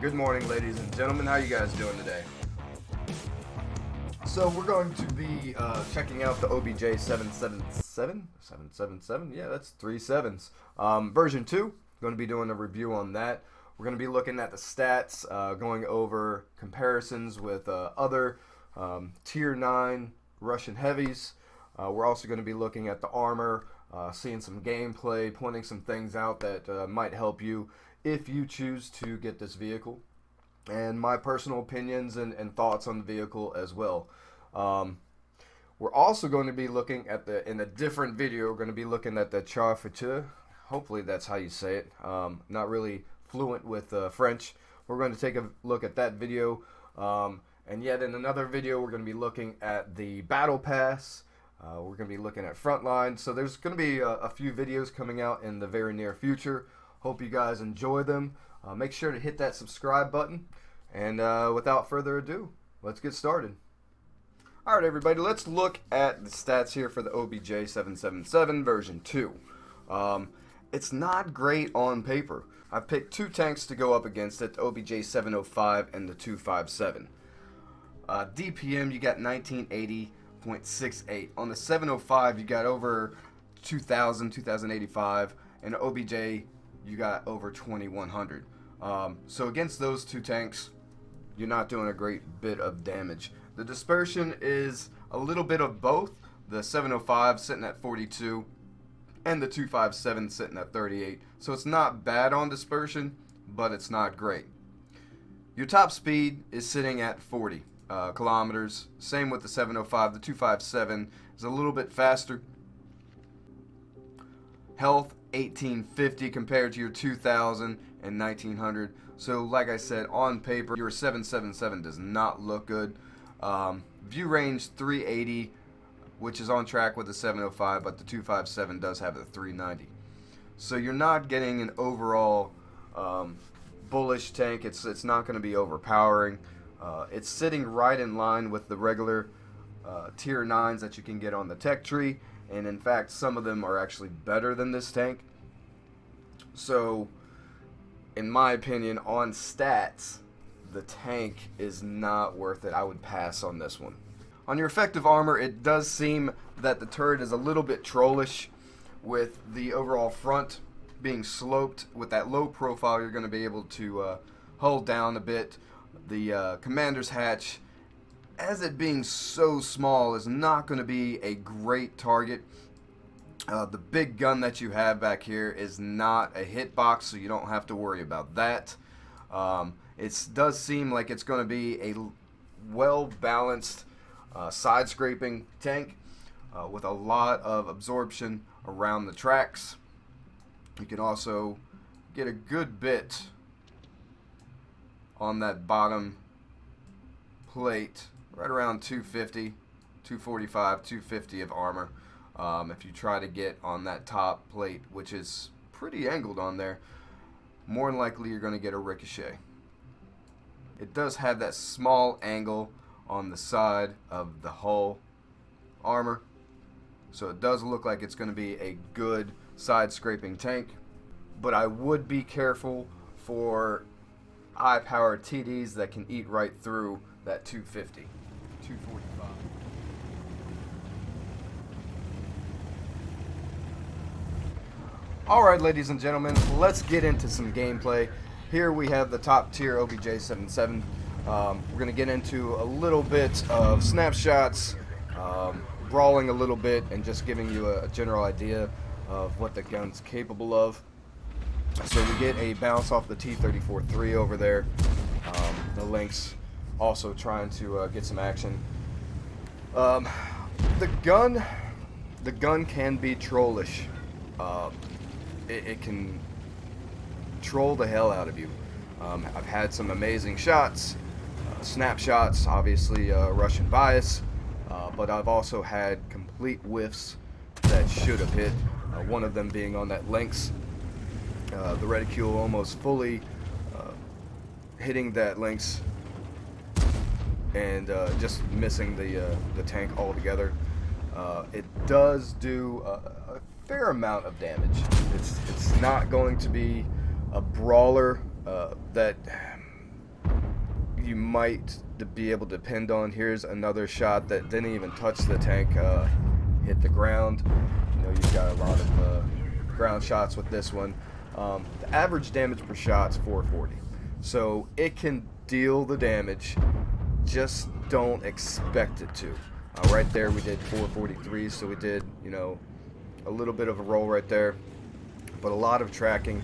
Good morning, ladies and gentlemen. How you guys doing today? So we're going to be checking out the OBJ 777. Yeah, that's 3 sevens. Version 2. Going to be doing a review on that. We're going to be looking at the stats, going over comparisons with other Tier 9 Russian heavies. We're also going to be looking at the armor, seeing some gameplay, pointing some things out that might help you if you choose to get this vehicle, and my personal opinions and thoughts on the vehicle as well. We're also going to be looking at in a different video, we're going to be looking at the charfouture. Hopefully that's how you say it. Not really fluent with French. We're going to take a look at that video. And yet in another video, we're going to be looking at the Battle Pass. We're going to be looking at Frontline. So there's going to be a few videos coming out in the very near future. Hope you guys enjoy them. Make sure to hit that subscribe button. And without further ado, let's get started. Alright everybody, let's look at the stats here for the OBJ 777 version 2. It's not great on paper. I've picked two tanks to go up against it, the OBJ 705 and the 257. DPM, you got 1980.68. On the 705, you got over 2085, and the OBJ, you got over 2100. So against those two tanks, you're not doing a great bit of damage. The dispersion is a little bit of both. The 705 sitting at 42 and the 257 sitting at 38. So it's not bad on dispersion, but it's not great. Your top speed is sitting at 40 kilometers. Same with the 705. The 257 is a little bit faster. Health 1850 compared to your 2000 and 1900. So like I said, on paper your 777 does not look good. View range 380, which is on track with the 705, but the 257 does have the 390. So you're not getting an overall bullish tank. It's not going to be overpowering. It's sitting right in line with the regular tier 9s that you can get on the tech tree, and in fact some of them are actually better than this tank. So in my opinion, on stats, the tank is not worth it. I would pass on this one. On your effective armor, it does seem that the turret is a little bit trollish, with the overall front being sloped. With that low profile, you're going to be able to hold down a bit. The commander's hatch, as it being so small, is not going to be a great target. The big gun that you have back here is not a hitbox, so you don't have to worry about that. It does seem like it's going to be a well-balanced side scraping tank with a lot of absorption around the tracks. You can also get a good bit on that bottom plate, right around 250, 245, 250 of armor. If you try to get on that top plate, which is pretty angled on there, more than likely you're going to get a ricochet. It does have that small angle on the side of the hull armor, so it does look like it's going to be a good side scraping tank, but I would be careful for high power TDs that can eat right through that 250, 245. Alright ladies and gentlemen, let's get into some gameplay. Here we have the top tier OBJ 77. We're going to get into a little bit of snapshots, brawling a little bit, and just giving you a general idea of what the gun's capable of. So we get a bounce off the T-34-3 over there. The Lynx also trying to get some action. The gun can be trollish. It can troll the hell out of you. I've had some amazing shots, snapshots, obviously Russian bias, but I've also had complete whiffs that should have hit, one of them being on that Lynx. The reticule almost fully hitting that Lynx and just missing the tank altogether. It does do a fair amount of damage. It's not going to be a brawler that you might be able to depend on. Here's another shot that didn't even touch the tank, hit the ground. You know, you've got a lot of ground shots with this one. The average damage per shot is 440, so it can deal the damage, just don't expect it to. Right there we did 443, so we did, you know, a little bit of a roll right there, but a lot of tracking.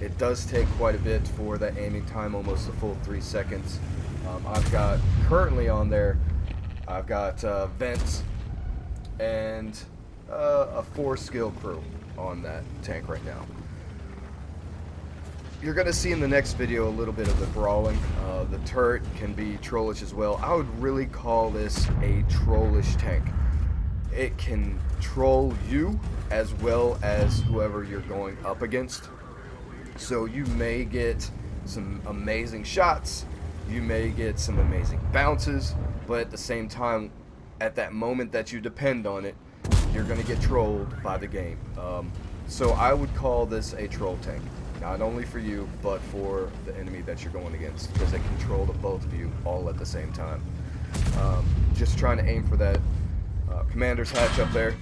It does take quite a bit for that aiming time, almost a full 3 seconds. I've got currently on there, I've got vents and a 4-skill crew on that tank right now. You're going to see in the next video a little bit of the brawling. The turret can be trollish as well. I would really call this a trollish tank. It can troll you as well as whoever you're going up against. So you may get some amazing shots, you may get some amazing bounces, but at the same time, at that moment that you depend on it, you're going to get trolled by the game. So I would call this a troll tank. Not only for you, but for the enemy that you're going against, because it can troll the both of you all at the same time. Just trying to aim for that commander's hatch up there.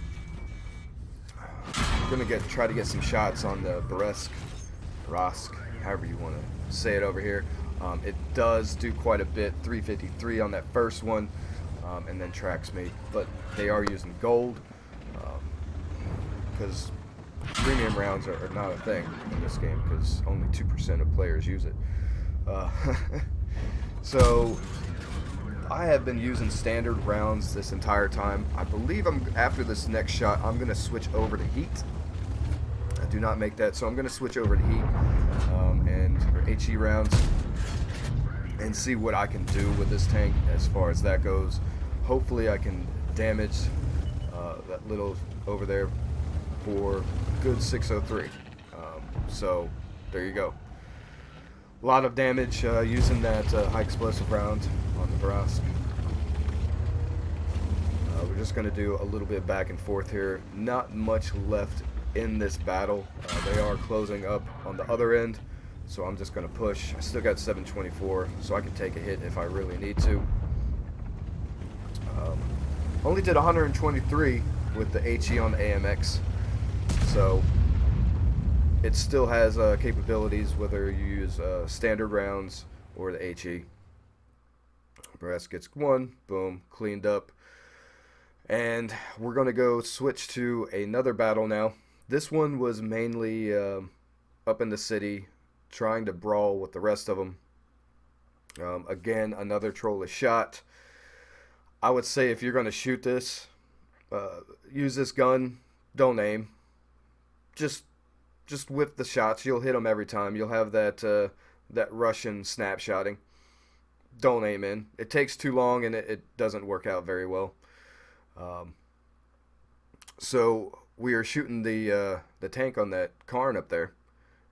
Gonna try to get some shots on the Rask, however you want to say it over here. It does do quite a bit, 353 on that first one, and then tracks me. But they are using gold, because premium rounds are not a thing in this game, because only 2% of players use it. So I have been using standard rounds this entire time. I believe after this next shot, I'm going to switch over to heat. I do not make that, so I'm going to switch over to heat or HE rounds and see what I can do with this tank as far as that goes. Hopefully I can damage that little over there for good 603. So there you go. A lot of damage using that high explosive round on the Brask. We're just going to do a little bit back and forth here. Not much left in this battle. They are closing up on the other end, so I'm just going to push. I still got 724, so I can take a hit if I really need to. Only did 123 with the HE on the AMX, so it still has capabilities whether you use standard rounds or the HE. Brass gets one, boom, cleaned up. And we're going to go switch to another battle now. This one was mainly up in the city, trying to brawl with the rest of them. Again, another trollish shot. I would say if you're going to shoot this, use this gun, don't aim. Just whip the shots. You'll hit them every time. You'll have that Russian snapshotting. Don't aim in. It takes too long and it doesn't work out very well. So we are shooting the tank on that Karn up there,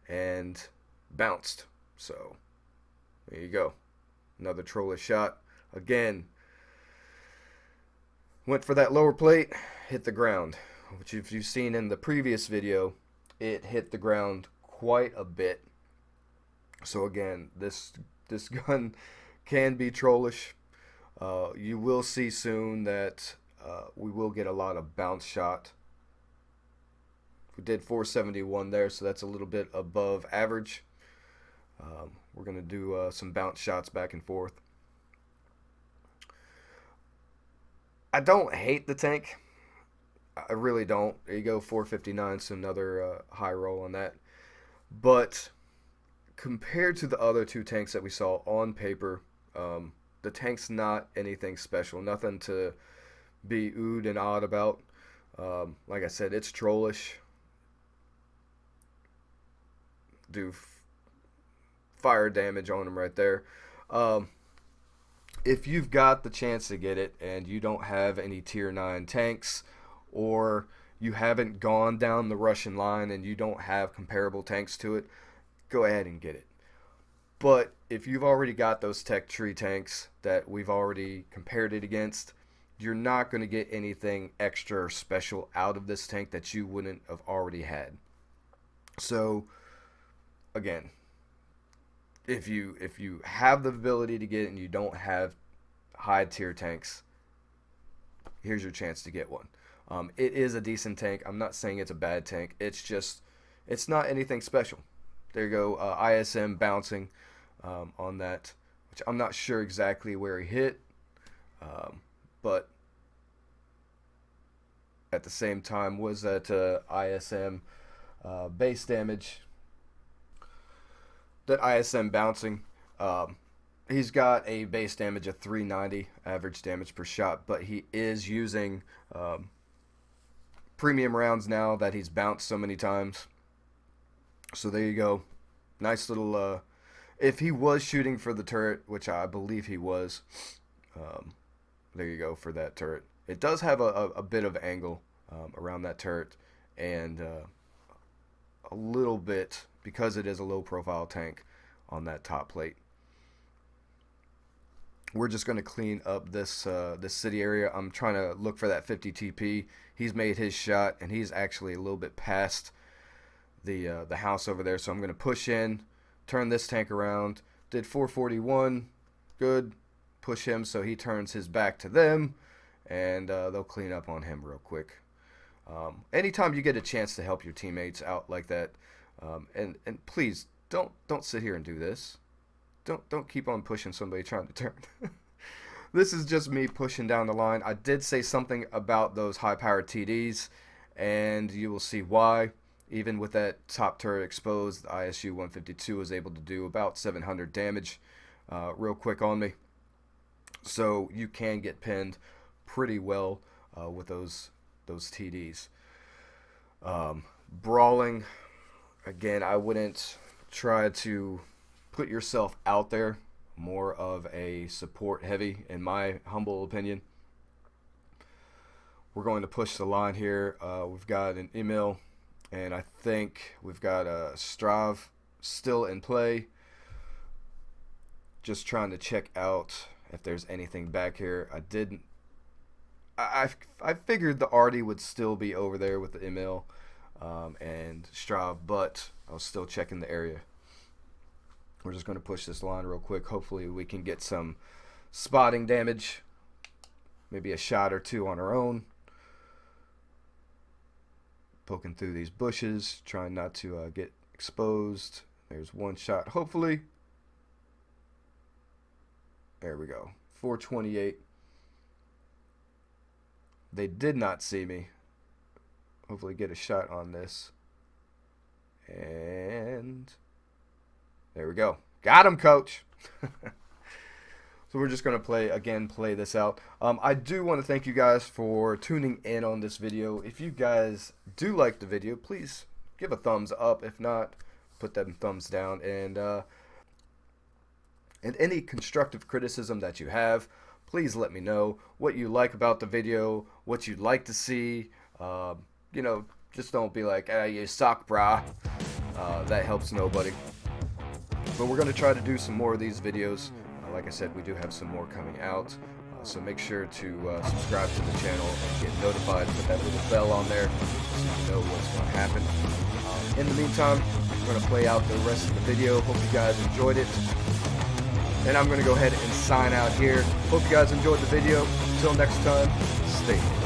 and bounced. So there you go. Another trollish shot. Again, went for that lower plate, hit the ground. Which if you've seen in the previous video, it hit the ground quite a bit. So again, this gun can be trollish. You will see soon that we will get a lot of bounce shot. We did 471 there, so that's a little bit above average. We're going to do some bounce shots back and forth. I don't hate the tank. I really don't. There you go, 459, so another high roll on that. But compared to the other two tanks that we saw on paper, the tank's not anything special. Nothing to be oohed and awed about. Like I said, it's trollish. Do fire damage on them right there. If you've got the chance to get it and you don't have any tier 9 tanks, or you haven't gone down the Russian line and you don't have comparable tanks to it, go ahead and get it. But if you've already got those tech tree tanks that we've already compared it against, you're not going to get anything extra or special out of this tank that you wouldn't have already had. So again, if you have the ability to get it and you don't have high tier tanks, here's your chance to get one. It is a decent tank. I'm not saying it's a bad tank. It's not anything special. There you go. ISM bouncing on that, which I'm not sure exactly where he hit, but at the same time was that ISM base damage. That ISM bouncing. He's got a base damage of 390 average damage per shot, but he is using premium rounds now that he's bounced so many times. So there you go. Nice little, if he was shooting for the turret, which I believe he was, there you go for that turret. It does have a bit of angle around that turret, and a little bit, because it is a low profile tank, on that top plate. We're just going to clean up this this city area. I'm trying to look for that 50 TP. He's made his shot, and he's actually a little bit past the house over there. So I'm going to push in, turn this tank around. Did 441, good. Push him so he turns his back to them, and they'll clean up on him real quick. Anytime you get a chance to help your teammates out like that, and please don't sit here and do this. Don't keep on pushing somebody trying to turn. This is just me pushing down the line. I did say something about those high-powered TDs, and you will see why. Even with that top turret exposed, the ISU 152 was able to do about 700 damage real quick on me. So you can get pinned pretty well with those TDs. Brawling, again, I wouldn't try to put yourself out there. More of a support heavy, in my humble opinion. We're going to push the line here. We've got an email, and I think we've got a Strav still in play. Just trying to check out if there's anything back here. I figured the Artie would still be over there with the email and Strav, but I was still checking the area. We're just going to push this line real quick. Hopefully we can get some spotting damage. Maybe a shot or two on our own. Poking through these bushes, trying not to get exposed. There's one shot, hopefully. There we go. 428. They did not see me. Hopefully get a shot on this. And there we go. Got him, coach. So we're just going to play this out. I do want to thank you guys for tuning in on this video. If you guys do like the video, please give a thumbs up. If not, put them thumbs down. And any constructive criticism that you have, please let me know what you like about the video, what you'd like to see. You know, just don't be like, you suck, brah. That helps nobody. But we're going to try to do some more of these videos. Like I said, we do have some more coming out. So make sure to subscribe to the channel and get notified. Put that little bell on there so you know what's going to happen. In the meantime, we're going to play out the rest of the video. Hope you guys enjoyed it. And I'm going to go ahead and sign out here. Hope you guys enjoyed the video. Until next time, stay tuned.